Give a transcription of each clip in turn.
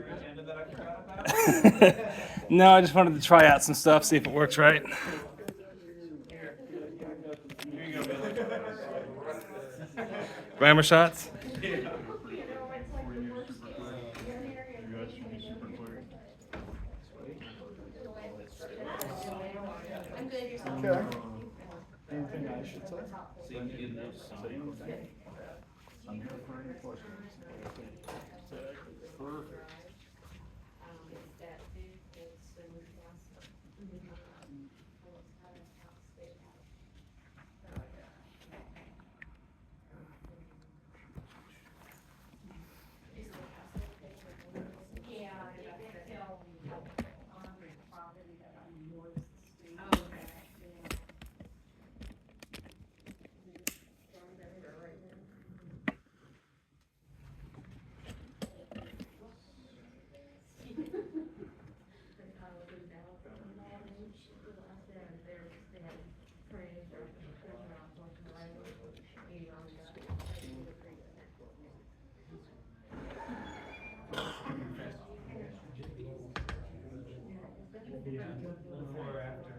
agenda that I forgot about? No, I just wanted to try out some stuff, see if it works right. Here you go, Billy. Glamour shots? I'm good, yourself? Okay. Anything I should say? See if you get those signed. I'm here for any questions. Perfect. Before or after,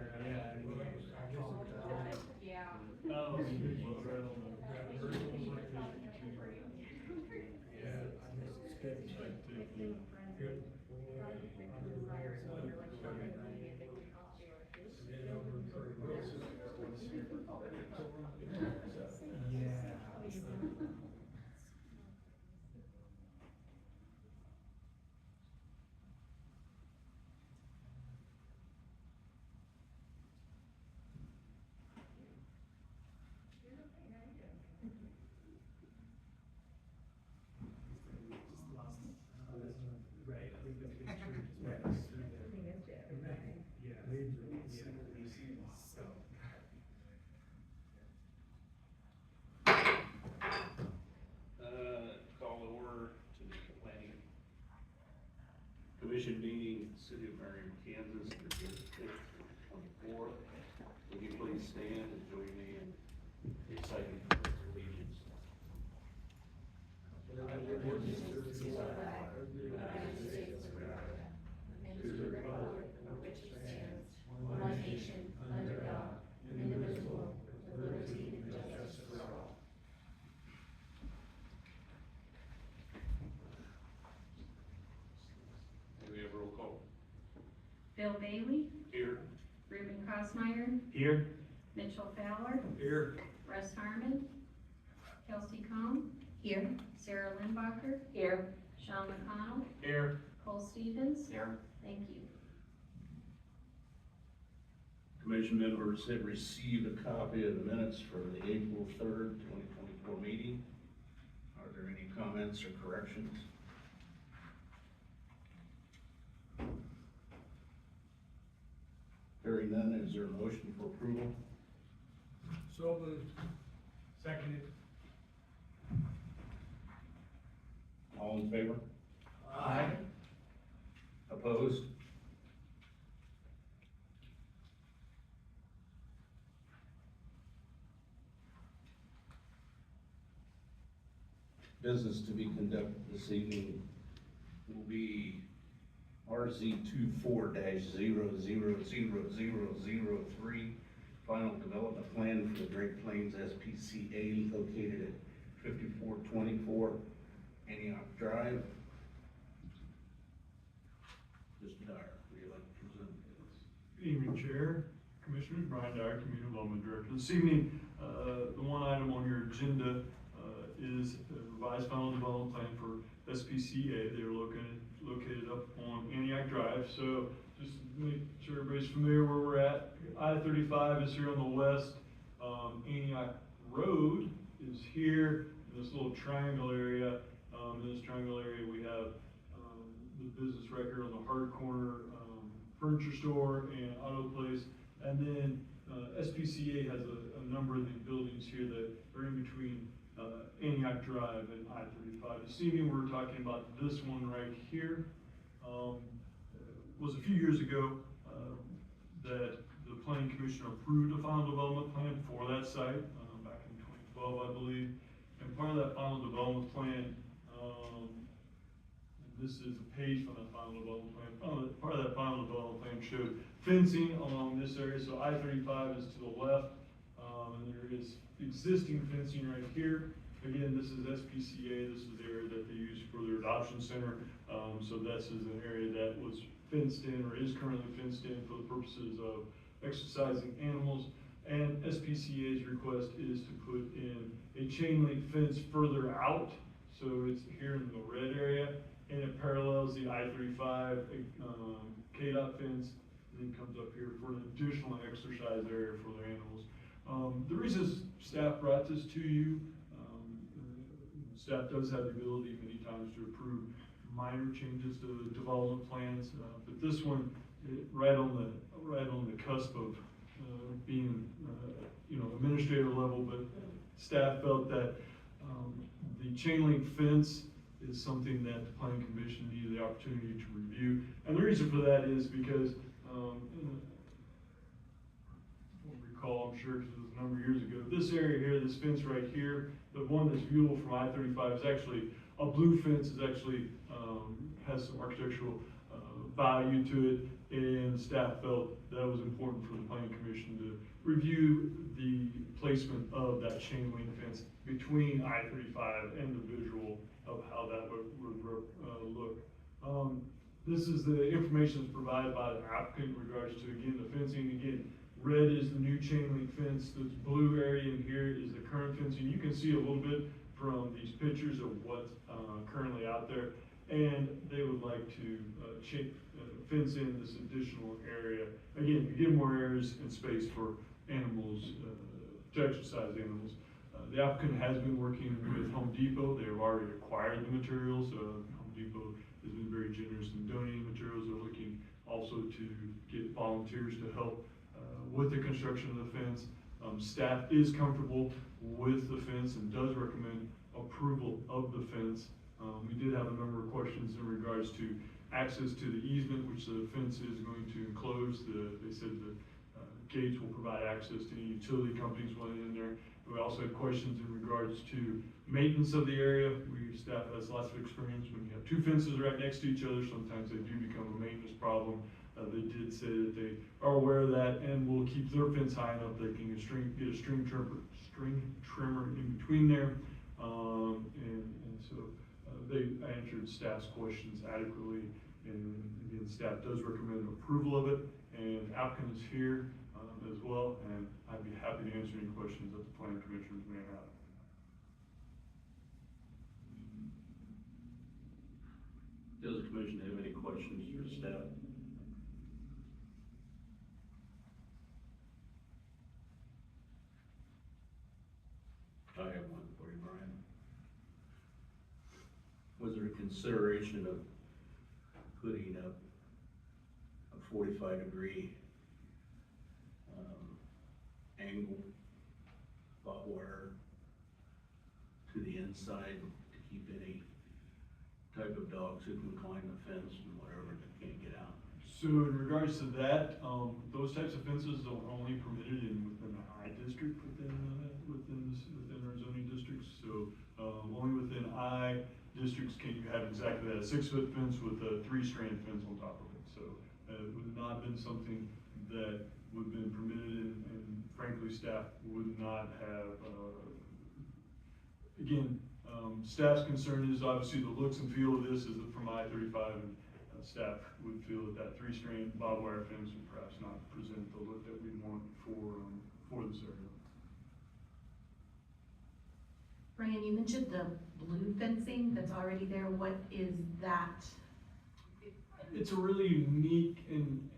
Call to order to the planning commission meeting, City of Merriam, Kansas, September 5th, 24th. Would you please stand and join me in reciting the pledge of allegiance? May we have roll call? Bill Bailey, Here. Ruben Cosmeyer, Here. Mitchell Fowler, Here. Russ Harmon, Kelsey Combs, Here. Sarah Lindbacher, Here. Sean McConnell, Here. Cole Stevens. Here. Thank you. Commission members have received a copy of the minutes for the April 3rd, 2024 meeting. Are there any comments or corrections? Hearing none, is there a motion for approval? So moved. Seconded. All in favor? Aye. Opposed? Business to be conducted this evening will be RZ 24-000003, final development plan for the Great Plains SPCA located at 5424 Antioch Drive. Mr. Dyer, would you like to present this? Good evening, Chair, Commissioners. Brian Dyer, Community Development Director. This evening, the one item on your agenda is a revised final development plan for SPCA. They're located up on Antioch Drive. So just to make sure everybody's familiar where we're at. I-35 is here on the west. Antioch Road is here in this little triangle area. In this triangle area, we have the business right here on the hard corner, furniture store and auto place. And then SPCA has a number of these buildings here that are in between Antioch Drive and I-35. This evening we're talking about this one right here. It was a few years ago that the Planning Commission approved a final development plan for that site, back in 2012, I believe. And part of that final development plan This is a page from that final development plan. Part of that final development plan showed fencing along this area, so I-35 is to the left, and there is existing fencing right here. Again, this is SPCA, this is the area that they use for their adoption center, so this is an area that was fenced in, or is currently fenced in for the purposes of exercising animals. And SPCA's request is to put in a chain link fence further out, so it's here in the red area, and it parallels the I-35 KDOT fence, and then comes up here for an additional exercise area for the animals. The reason staff brought this to you, staff does have the ability many times to approve minor changes to the development plans, but this one, right on the cusp of being, administrator level, but staff felt that the chain link fence is something that the planning commission needed the opportunity to review. And the reason for that is because, you'll recall, I'm sure, because it was a number of years ago, this area here, this fence right here, the one that's viewable from I-35 is actually, a blue fence is actually, has some architectural value to it, and staff felt that it was important for the planning commission to review the placement of that chain link fence between I-35 and the visual of how that would look. This is the information that's provided by the applicant in regards to, again, the fencing. Again, red is the new chain link fence. This blue area in here is the current fencing. You can see a little bit from these pictures of what's currently out there. And they would like to fence in this additional area. Again, to give more areas and space for animals, to exercise animals. The applicant has been working with Home Depot. They have already acquired the materials. Home Depot has been very generous in donating materials. They're looking also to get volunteers to help with the construction of the fence. Staff is comfortable with the fence and does recommend approval of the fence. We did have a number of questions in regards to access to the easement, which the fence is going to enclose. They said the gates will provide access to any utility companies going in there. We also had questions in regards to maintenance of the area. Staff has lots of experience when you have two fences right next to each other. Sometimes they do become a maintenance problem. They did say that they are aware of that and will keep their fence high enough they can get a string trimmer in between there. And so they answered staff's questions adequately, and again, staff does recommend approval of it, and applicant is here as well, and I'd be happy to answer any questions that the planning commissioners may have. Does the commission have any questions for staff? I have one for you, Brian. Was there a consideration of putting up a 45-degree angle barbed wire to the inside to keep any type of dogs who can climb the fence and whatever that can't get out? So in regards to that, those types of fences are only permitted within the I district within our zoning districts. So only within I districts can you have exactly that, a 6-foot fence with a 3-strand fence on top of it. So it would not have been something that would have been permitted, and frankly, staff would not have, again, staff's concern is obviously the looks and feel of this is from I-35, and staff would feel that that 3-strand barbed wire fence would perhaps not present the look that we want for this area. Brian, you mentioned the blue fencing that's already there. What is that? It's a really unique, and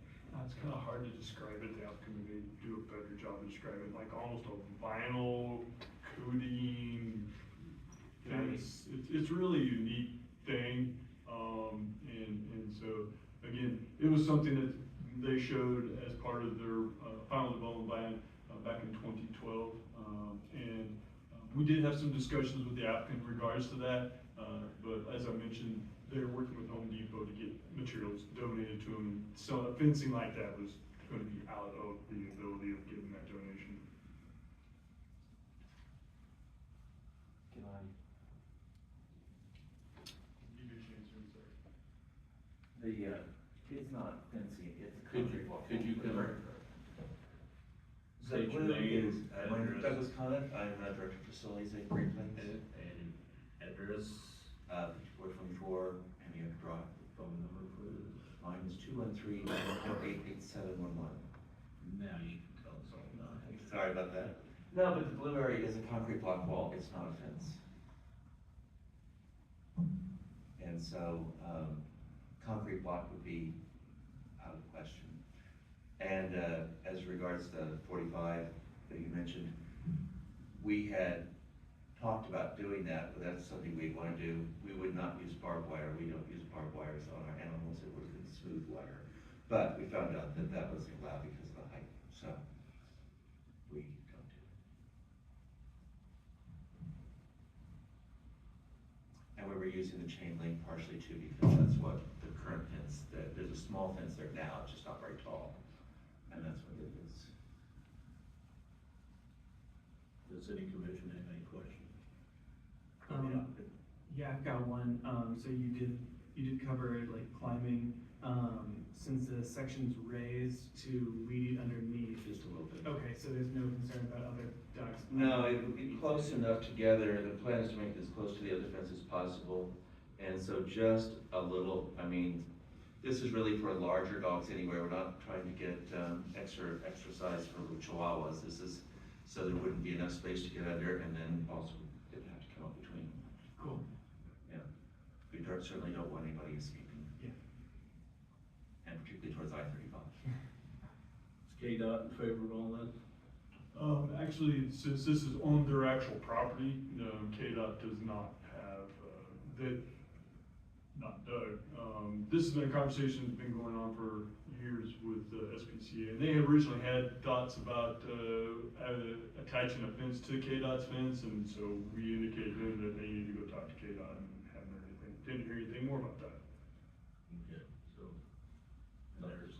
it's kind of hard to describe it. The applicant may do a better job of describing it, like almost a vinyl coating fence. It's really a unique thing, and so again, it was something that they showed as part of their final development plan back in 2012, and we did have some discussions with the applicant in regards to that, but as I mentioned, they're working with Home Depot to get materials donated to them, and so a fencing like that was going to be out of the ability of giving that donation. Can I? Give you a chance to answer. it's not fencing, it's a Could concrete you, wall. could you come, The state your blue name, is, my name is address, Douglas Conant, I'm Director of Facilities at Great Plains. and address, 5424 Henry Drive. phone number, please? Mine is 213-948-8711. Now you can tell us all about it. Sorry about that. No, but the blue area is a concrete block wall, it's not a fence. And so, concrete block would be out of question. And, as regards the 45 that you mentioned, we had talked about doing that, but that's something we want to do. We would not use barbed wire, we don't use barbed wires on our animals, it would be smooth wire. But we found out that that wasn't allowed because of the height, so we don't do it. And we were using the chain link partially too, because that's what the current fence, there's a small fence there now, it's just not very tall. And that's what it is. Does any commission have any questions? Yeah, I've got one. So you did cover like climbing, since the section's raised to weed underneath. Just a little bit. Okay, so there's no concern about other ducks? No, it would be close enough together, the plan is to make this close to the other fence as possible. And so just a little, I mean, this is really for larger dogs anyway, we're not trying to get, extra size for the chihuahuas. This is so there wouldn't be enough space to get under, and then also it would have to come up between them. Cool. Yeah, we certainly don't want anybody escaping. Yeah. And particularly towards I-35. Is KDOT in favor of all that? Actually, since this is on their actual property, KDOT does not have, not Doug. This has been a conversation that's been going on for years with SPCA. And they originally had thoughts about attaching a fence to KDOT's fence, and so we indicated to them that they needed to go talk to KDOT, and haven't heard anything, didn't hear anything more about that. Okay, so there's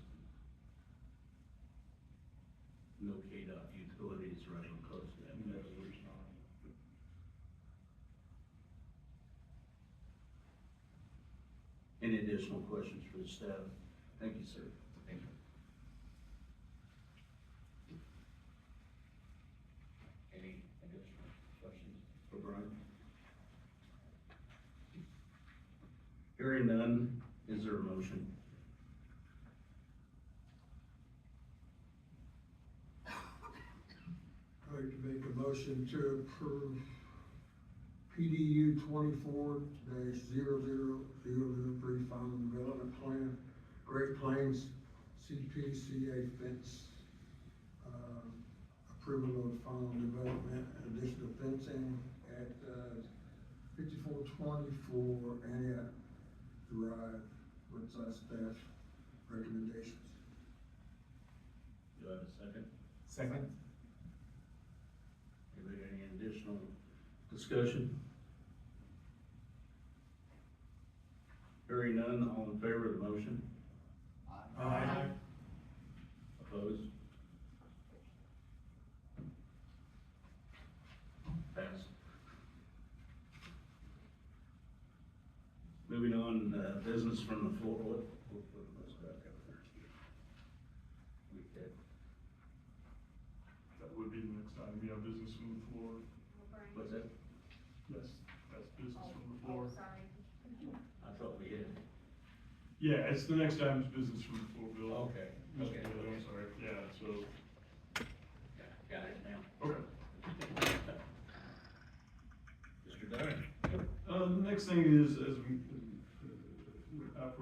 no KDOT utilities running close to that. No, there's not. Any additional questions for the staff? Thank you, sir. Thank you. Any additional questions for Brian? Hearing none, is there a motion? I'd like to make a motion to approve PDU 24-00003 Final Development Plan, Great Plains CPCA fence, approval of final development, additional fencing at 5424 Antioch Drive, with staff recommendations. Do I have a second? Second? Anybody got any additional discussion? Hearing none, all in favor of the motion? Aye. Opposed? Passed. Moving on, business from the floor, what's back up there? We did. That would be the next item, yeah, business from the floor. What's that? Yes, that's business from the floor. Sorry. I thought we had. Yeah, it's the next item's business from the floor, Bill. Okay, Mr. okay, Bill, okay. I'm sorry, yeah, so, Got it now. okay. Mr. Dyer? The next thing is, as we, now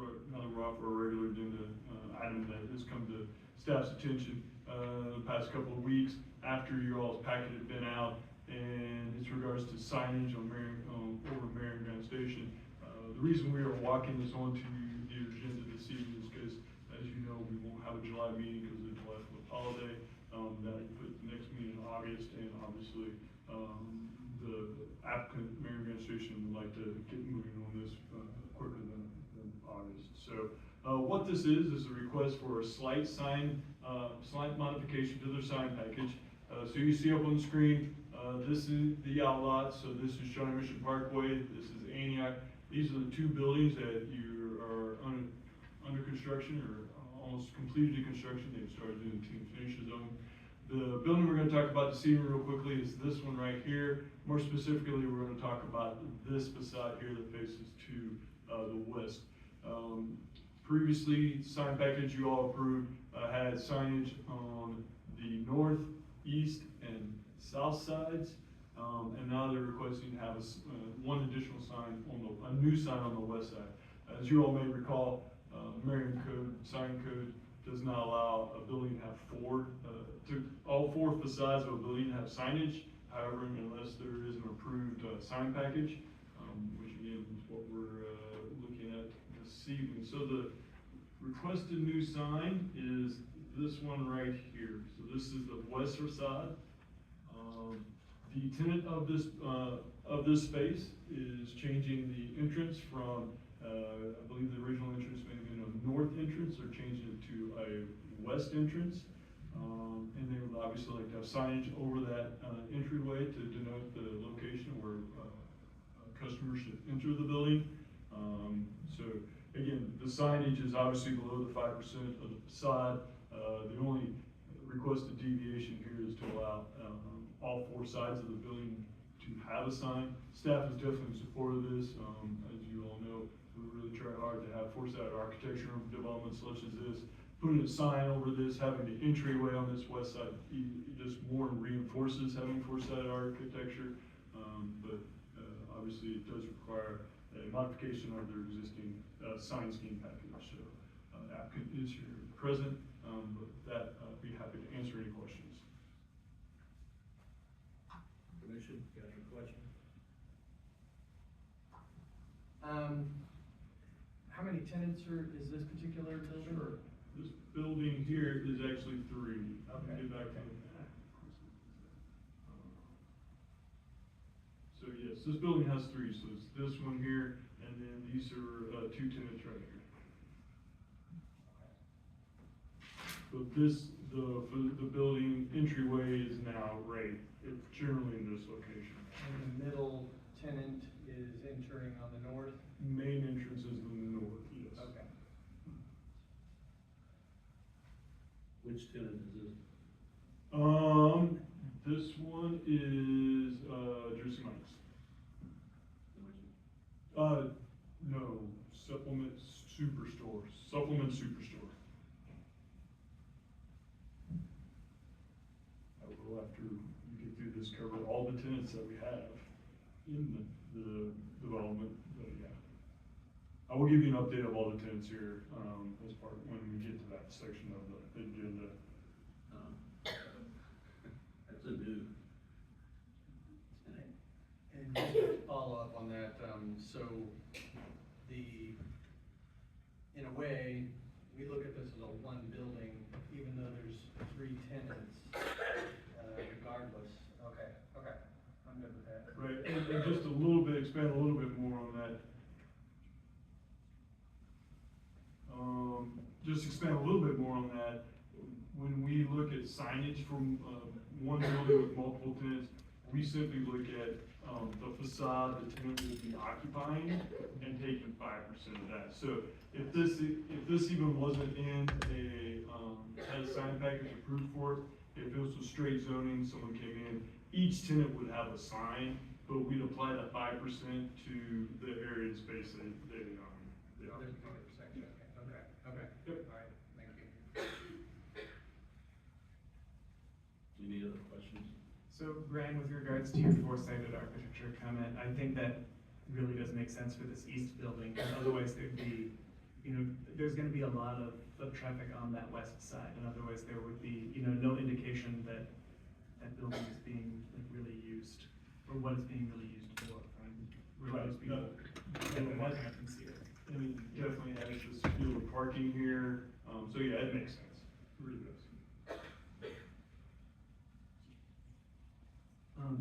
that we're off our regular agenda, item that has come to staff's attention, the past couple of weeks, after your all's packet had been out, and it's regards to signage on Merriam, over Merriam Grand Station. The reason we are walking this onto the agenda this evening is because, as you know, we won't have a July meeting because of the July 4th holiday. That will put the next meeting in August, and obviously, the applicant, Merriam Grand Station, would like to get moving on this quicker than August. So what this is a request for a slight modification to their sign package. So you see up on the screen, this is the outlot, so this is Shawnee Mission Parkway, this is Antioch. These are the two buildings that you are construction or almost completed the construction. They've started doing team finishes on them. The building we're gonna talk about this evening real quickly is this one right here. More specifically, we're gonna talk about this facade here that faces to the west. Previously, sign package you all approved had signage on the north, east, and south sides. And now they're requesting to have one additional sign a new sign on the west side. As you all may recall, Merriam code, sign code, does not allow a building to have all four facades of a building have signage. However, unless there is an approved sign package, which again is what we're looking at this evening. So the requested new sign is this one right here. So this is the west facade. The tenant of this space is changing the entrance from, I believe the original entrance may have been a north entrance, they're changing it to a west entrance. And they would obviously like to have signage over that entryway to denote the location where customers should enter the building. So again, the signage is obviously below the 5% of the facade. The only requested deviation here is to allow all four sides of the building to have a sign. Staff is definitely in support of this. As you all know, we really try hard to have four-sided architecture developments such as this. Putting a sign over this, having the entryway on this west side, just more reinforces having four-sided architecture. But obviously it does require a modification of their existing sign scheme package. So applicant is here present, but that I'd be happy to answer any questions. Commission, got any questions? How many tenants is this particular building? Sure. This building here is actually 3. Okay. Get back to that. So yes, this building has 3, so it's this one here, and then these are 2 tenants right here. But the building entryway is now right, it's generally in this location. And the middle tenant is entering on the north? Main entrance is in the north, yes. Okay. Which tenant is this? This one is, Jersey Mike's. No, Supplement Superstore. I will, after you get through this, cover all the tenants that we have in the development, but yeah. I will give you an update of all the tenants here, as part, when we get to that section of the agenda. That's a new tenant. And just to follow up on that, so in a way, we look at this as a one building, even though there's 3 tenants, regardless. Okay, I'm good with that. Right, and just a little bit, expand a little bit more on that. Just expand a little bit more on that. When we look at signage from one building with multiple tenants, we simply look at the facade the tenant will be occupying and taking 5% of that. So if this even wasn't in had a sign package approved for it, if it was a straight zoning, someone came in, each tenant would have a sign, but we'd apply that 5% to the area and space they There's another section, okay, Yep. all right, thank you. Any other questions? So Brian, with regards to your four-sided architecture comment, I think that really does make sense for this east building. Otherwise there'd be, there's gonna be a lot of traffic on that west side, and otherwise there would be, no indication that that building is being really used, or what it's being really used for. Realize people, I can see it. I mean, definitely has this field of parking here, so yeah, it makes sense, it really does.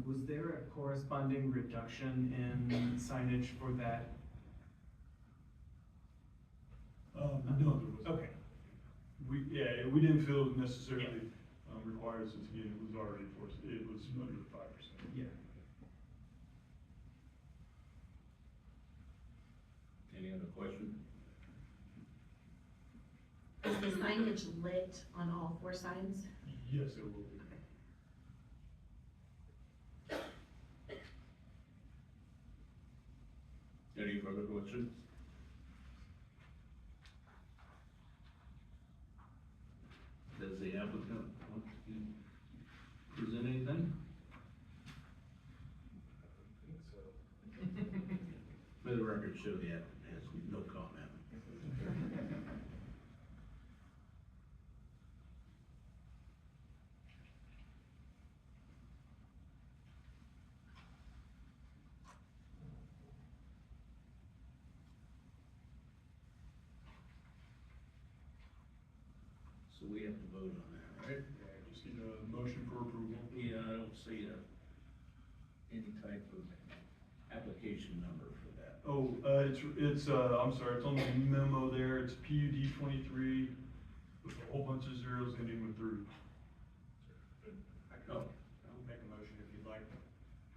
Was there a corresponding reduction in signage for that? No, there wasn't. Okay. We didn't feel it necessarily requires it again, it was already forced, it was under 5%. Yeah. Any other question? signage lit on all 4 sides? Yes, it will be. Any further questions? Does the applicant want to present anything? For the record, show the applicant has no comment. So we have to vote on that, right? Yeah, just need a motion for approval. Yeah, I don't see any type of application number for that. Oh, I'm sorry, it's on the memo there, it's PUD 23 with a whole bunch of zeros ending with 3. I can, I'll make a motion if you'd like.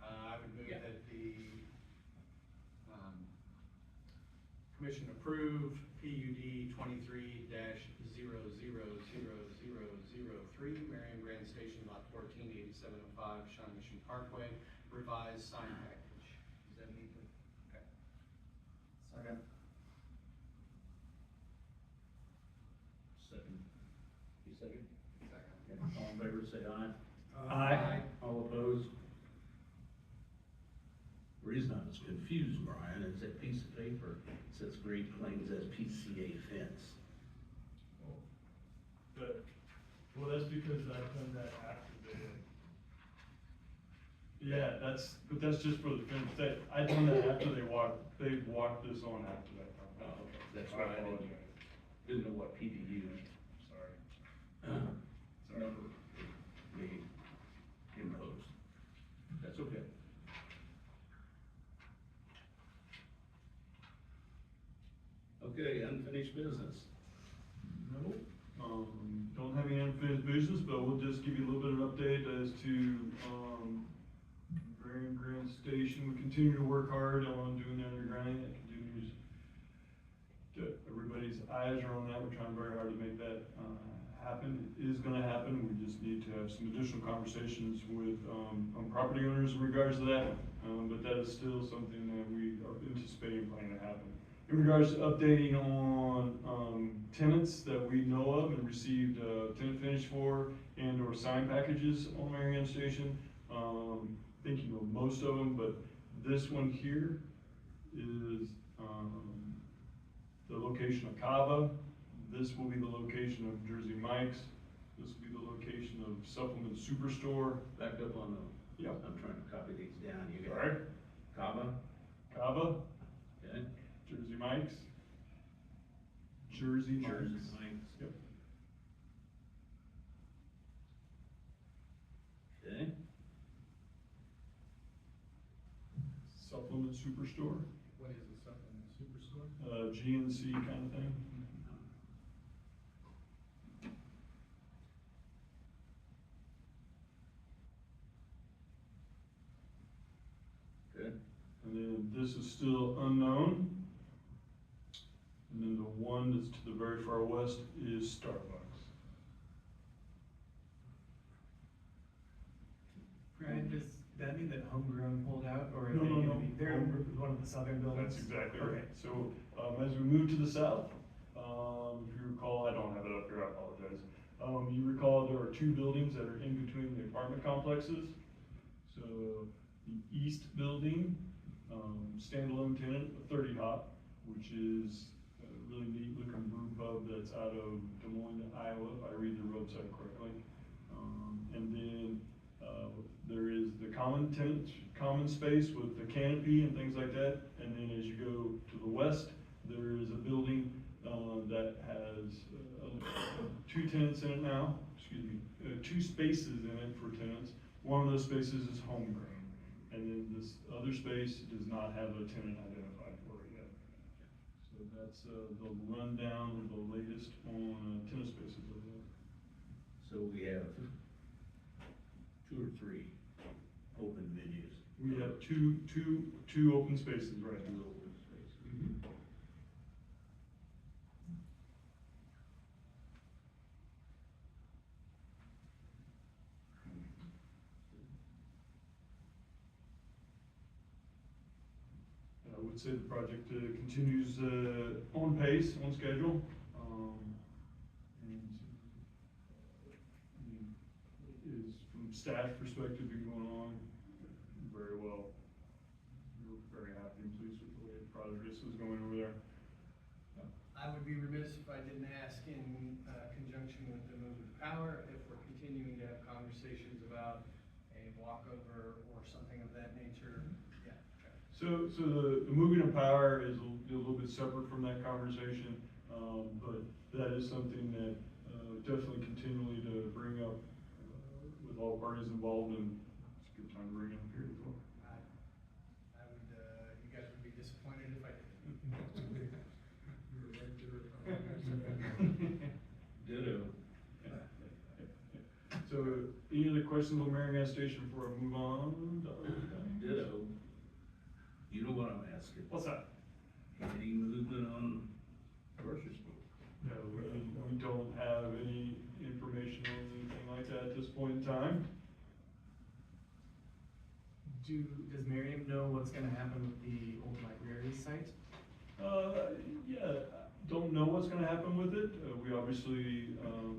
I would move Yeah. that the, commission approve PUD 23-000003, Merriam Grand Station, lot 148705, Shawnee Mission Parkway, revised sign package. Does that need to? Okay. Second. Second. You second? Second. Okay. All in favor, say aye. Aye. All opposed? The reason I was confused, Brian, is that piece of paper says Great Plains SPCA fence. Well, that's because I've done that after yeah, but that's just for the fence, I done that after they walked this on after that. Oh, okay. That's I right, I didn't, apologize. didn't know what PDU Sorry. number they imposed. That's okay. Okay, unfinished business. No, don't have any unfinished business, but we'll just give you a little bit of update as to, Merriam Grand Station. We continue to work hard on doing the undergrounding. That continues everybody's eyes are on that. We're trying very hard to make that, happen. It is gonna happen. We just need to have some additional conversations with, property owners in regards to that. But that is still something that we are anticipating planning to happen. In regards to updating on, tenants that we know of and received, tenant finish for and or sign packages on Merriam Station. I think you know most of them, but this one here is, the location of Cava. This will be the location of Jersey Mike's. This will be the location of Supplement Superstore. Back up on the, Yep. I'm trying to copy these down. You got Sorry. Kava, Cava, okay? Jersey Mike's. Jersey Mike's. Jersey Mike's. Yep. Okay, Supplement Superstore, What is the supplement superstore? GNC kind of thing. good. And then this is still unknown. And then the one that's to the very far west is Starbucks. Brian, does that mean that Homegrown pulled out, or are No, they no, gonna no. be, they're one of the southern buildings? That's exactly right. Okay. So, as we move to the south, if you recall, I don't have it up here, I apologize. You recall there are 2 buildings that are in between the apartment complexes. So, the east building, standalone tenant, 30 Hop, which is a really neat looking brew pub that's out of Des Moines, Iowa, if I read the website correctly. And then, there is the common space with the canopy and things like that. And then as you go to the west, there is a building, that has, 2 tenants in it now, 2 spaces in it for tenants. One of those spaces is homegrown. And then this other space does not have a tenant identified for it yet. So that's, the rundown of the latest on, tenant spaces over there. So we have 2 or 3 open venues. We have two open spaces right now. 2 open spaces. would say the project continues on pace, on schedule. And is, from staff perspective, been going on very well. We're very happy and pleased with the way the progress is going over there. I would be remiss if I didn't ask in conjunction with the movement of power, if we're continuing to have conversations about a walkover or something of that nature. Yeah, okay. So the moving of power is a little bit separate from that conversation, but that is something that definitely continually to bring up with all parties involved, and it's a good time to bring it up here as well. I would, you guys would be disappointed if I didn't. You're right there. Ditto. So, any other questions on Merriam Gas Station before I move on? Ditto. You know what I'm asking? What's that? Any movement on grocery store? No, we don't have any information on anything like that at this point in time. Does Merriam know what's gonna happen with the old library site? Yeah, don't know what's gonna happen with it. We obviously,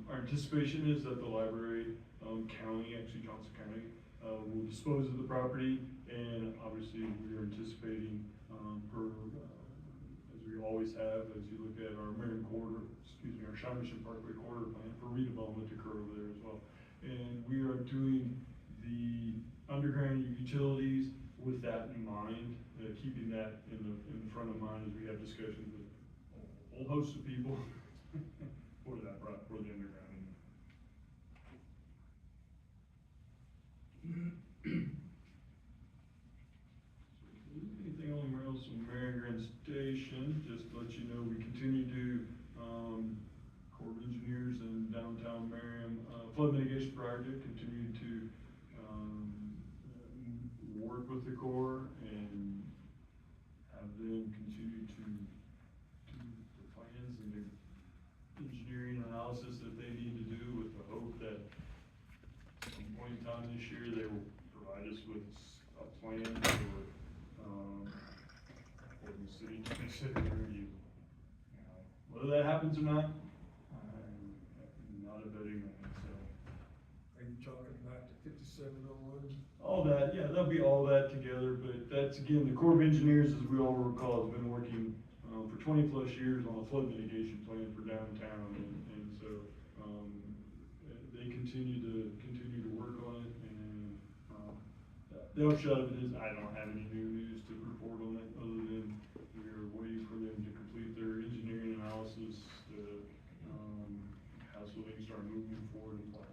our anticipation is that the library, county, actually Johnson County, will dispose of the property, and obviously we are anticipating, as we always have, as you look at our Merriam corridor, our Shaw Mission Parkway corridor plan for redevelopment to occur over there as well. And we are doing the underground utilities with that in mind, keeping that in front of mind as we have discussions with a whole host of people for the undergrounding. Anything on the rails from Merriam Station, just to let you know, we continue to, Corps of Engineers and downtown Merriam, flood mitigation project, continue to, work with the Corps and have them continue to do the plans and the engineering analysis that they need to do, with the hope that at some point in time this year, they will provide us with a plan for the city to consider review. Whether that happens or not, I'm not a betting man, so. Are you talking about the 5701? All that, yeah, that'll be all that together, but that's, again, the Corps of Engineers, as we all recall, has been working, for 20+ years on a flood mitigation plan for downtown, and so, they continue to work on it, and, the upshot of it is, I don't have any new news to report on it, other than we are waiting for them to complete their engineering analysis, how so they can start moving forward in plans.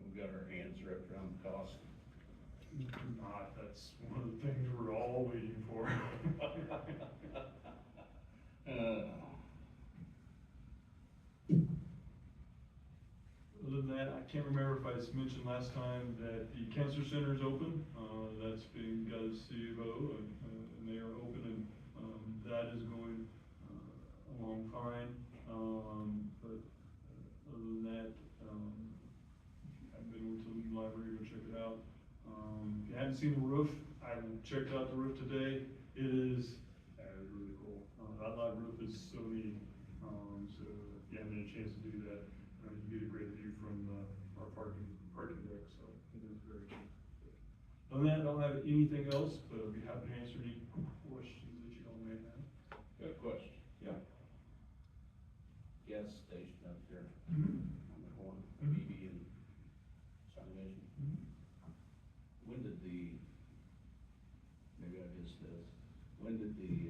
We've got our hands wrapped around the cost. Not, that's one of the things we're all waiting for. Other than that, I can't remember if I mentioned last time that the cancer center is open. That's being, got a CFO, and they are open, and, that is going, along fine. But other than that, I've been over to the new library, go check it out. If you haven't seen the roof, I checked out the roof today. It is really cool. That live roof is so neat. So if you haven't had a chance to do that, you get a great view from our parking deck. So it is very cool. Other than that, I don't have anything else, but I'll be happy to answer any questions that you all may have. Got a question. Yeah. Gas station up there Mm-hmm. on the corner, Mhm. BB and Salvation. When did maybe I missed this, when did the,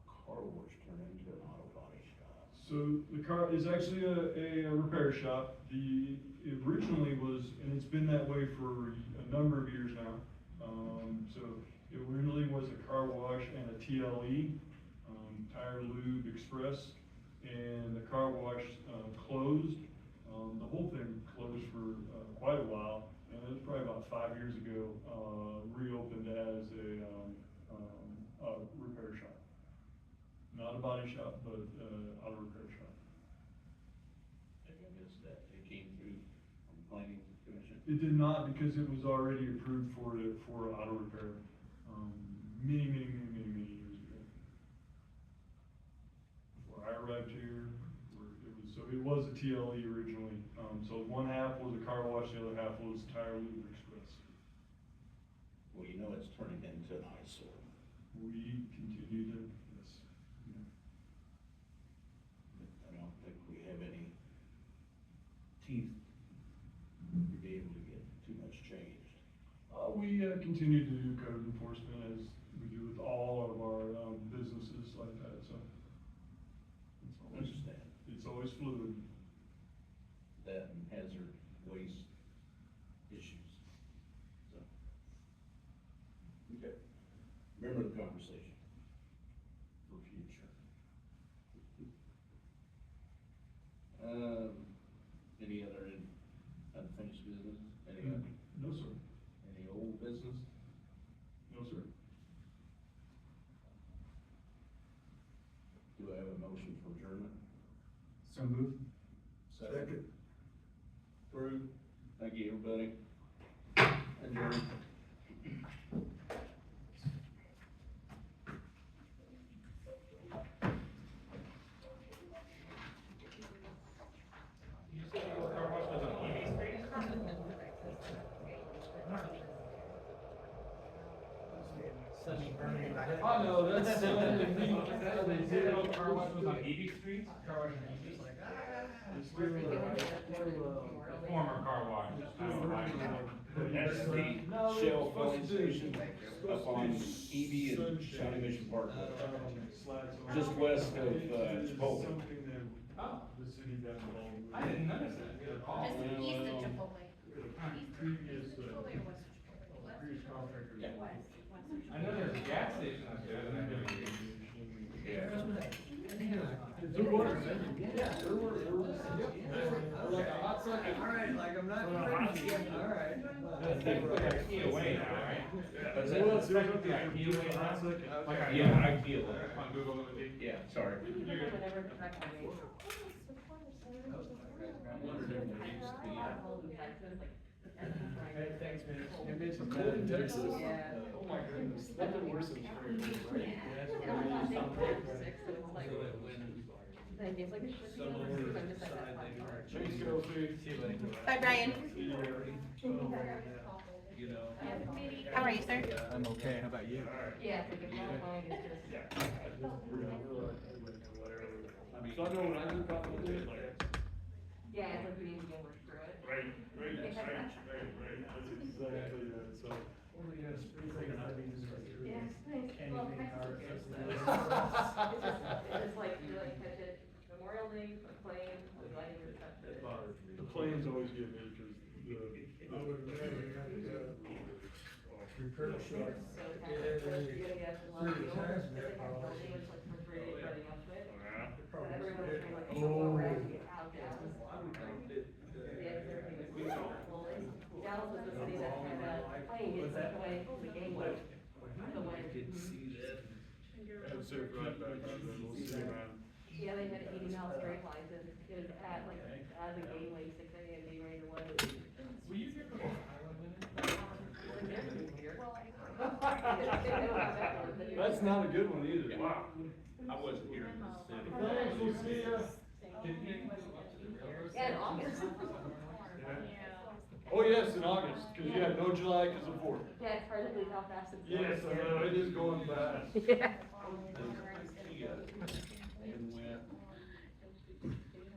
car wash turn into an auto body shop? So the car is actually a repair shop. It originally was, and it's been that way for a number of years now. So it originally was a car wash and a TLE, Tire Lube Express, and the car wash closed. The whole thing closed for quite a while, and it was probably about 5 years ago, reopened as a repair shop. Not a body shop, but auto repair shop. Maybe I missed that, it came through from planning Commission? It did not because it was already approved for auto repair, many years ago. Before I arrived here, it was a TLE originally, so one half was a car wash, the other half was Tire Lube Express. Well, you know it's turning into an eyesore. We continue to, yes. I don't think we have any teeth to be able to get too much changed. We continue to do code enforcement as we do with all of our businesses like that, so. Understand. It's always fluid. That and hazard waste issues, so. Okay. Remember the conversation for future. Any other unfinished business? Any, No, sir. any old business? No, sir. Do I have a motion for adjournment? So move. Second. Approved. Thank you, everybody. Adjourned. I know, that's sad, they did it. Car wash was on 80th Street? It's still, Former car wash. That's the Shell filling station up on Evie and Shawnee Mission Park. Just west of, Chipotle. Something that Oh. the city got involved with. I didn't notice that. Good call. Just east of Chipotle. Previous, Chipotle or west of Chipotle? previous contractor. Yeah. I know there's a gas station up there that I never used. Yeah. There were. Like a hot second. All right, like I'm not crazy, all right. They put that key away now, right? What's Well, that? it's technically a key away hot second. Like I- Yeah, I feel it. On Google Images. Yeah, sorry. Whenever the record I wondered if there used to be Hey, thanks, man. You mentioned Cold in that. Texas? Yeah. Oh my goodness, nothing worse than spring, right? And I'm not being sick, so it's like, like, it's like a shit. So I'm just like that fun part. Thanks, Kelsey. Bye, Brian. See you. You know. How are you, sir? I'm okay, how about you? Yeah, it's like a fun line, it's just. So I know when I look up at it, like. Yeah, it's like we need to get more through it. Right, that's exactly that, so. Yeah, it's nice. Anything Well, Texas hard. is good, so. It's just like, you like catch it Memorial Day, a plane, I'm glad you were touched it. The planes always get me, cause I would imagine you have to repair the So, shop. kind of, so you gotta get a lot of Thirty fuel, times it's that like a probably. building, it's like for 3 days running up to it. So Probably. everyone's trying like, Oh. so rack to get out Dallas. Dallas was the city that had a plane, it's like the way the game went. The way. That's it, right back, we'll see you, man. Yeah, they had 80-mile straight lines, and it was at like, as a game, like 6 a.m. game ready to win. Were you here before Highland went in? That's not a good one either, wow. I wasn't here in the city. Thanks, we'll see ya. Yeah, in August. Oh, yes, in August, cause yeah, no July, cause of 4th. Yeah, it's hard to believe how fast it's going. Yes, I know, it is going fast. Yeah. And went.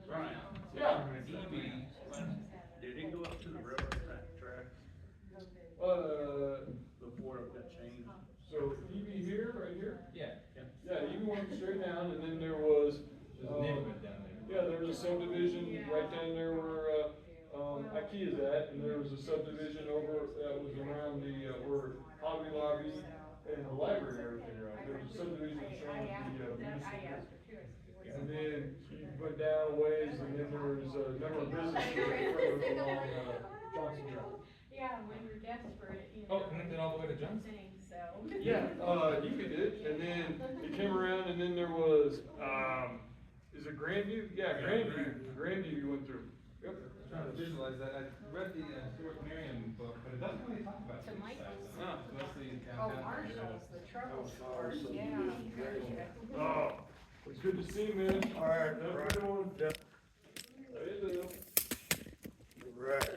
Brian. Yeah. Evie, did it go up to the railroad track before it got changed? So Evie here, right here? Yeah. Yeah, Evie went straight down, and then there was, There's a neighborhood down there. yeah, there was a subdivision right down there where, IKEA's at, and there was a subdivision over, that was around the, where Hobby Lobby and the library and everything are at. There was a subdivision shown at the, municipal. And then you went down a ways, and then there was a number of businesses along, Johnson Drive. Yeah, when you're desperate, you Oh, know. connected all the way to Johnson? Thing, so. Yeah, you could do it, and then it came around, and then there was, is it Grandview? Yeah, Grandview you went through. Yep, trying to visualize that. I read the historic Merriam book, but it doesn't really talk about To street Michael's. size. No, it's mostly Oh, downtown. Marshall's, the trouble store, Marshall's, yeah. Oh, it's good to see you, man. All right, Have a right. good one. Yeah. How you doing? Right.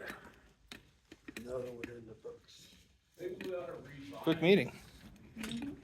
Another one in the books. Maybe we ought to read. Quick meeting. Mhm.